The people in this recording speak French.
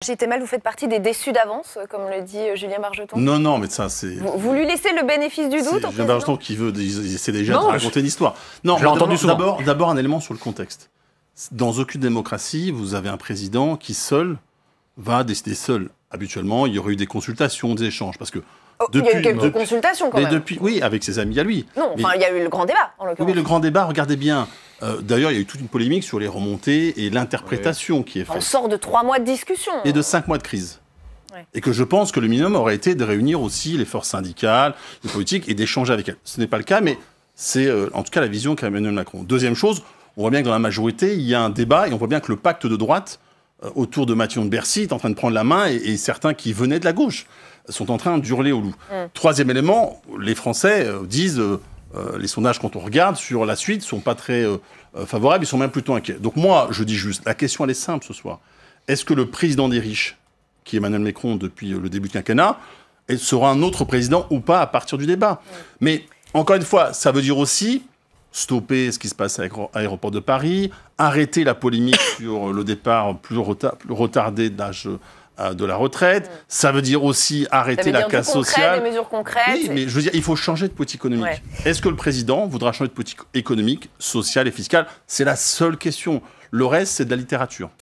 J'étais mal, vous faites partie des déçus d'avance, comme le dit Julien Bargeton. Non, mais ça, c'est... Vous lui laissez le bénéfice du doute au Julien Bargeton qui essaie déjà de raconter une histoire. Non, je l'ai entendu souvent. D'abord, un élément sur le contexte. Dans aucune démocratie, vous avez un président qui seul va décider seul. Habituellement, il y aurait eu des consultations, des échanges, parce que il y a eu quelques consultations quand même. Oui, avec ses amis à lui. Non, enfin, il y a eu le grand débat, en l'occurrence. Oui, mais le grand débat, regardez bien. D'ailleurs, il y a eu toute une polémique sur les remontées et l'interprétation qui est faite. On sort de 3 mois de discussion. Et de 5 mois de crise. Ouais. Et que je pense que le minimum aurait été de réunir aussi les forces syndicales, les politiques, et d'échanger avec elles. Ce n'est pas le cas, mais c'est en tout cas la vision qu'a Emmanuel Macron. Deuxième chose, on voit bien que dans la majorité, il y a un débat, et on voit bien que le pacte de droite, autour de Matignon de Bercy, est en train de prendre la main, et certains qui venaient de la gauche sont en train d'hurler au loup. Troisième élément, les Français disent, les sondages quand on regarde sur la suite, ne sont pas très favorables, ils sont même plutôt inquiets. Donc moi, je dis juste, la question elle est simple ce soir. Est-ce que le président des riches, qui est Emmanuel Macron depuis le début du quinquennat, sera un autre président ou pas à partir du débat? Mais encore une fois, ça veut dire aussi stopper ce qui se passe avec l'aéroport de Paris, arrêter la polémique sur le départ plus retardé de l'âge de la retraite. Ça veut dire aussi arrêter la casse sociale. Des mesures concrètes. Oui, mais je veux dire, il faut changer de politique économique. Ouais. Est-ce que le président voudra changer de politique économique, sociale et fiscale? C'est la seule question. Le reste, c'est de la littérature.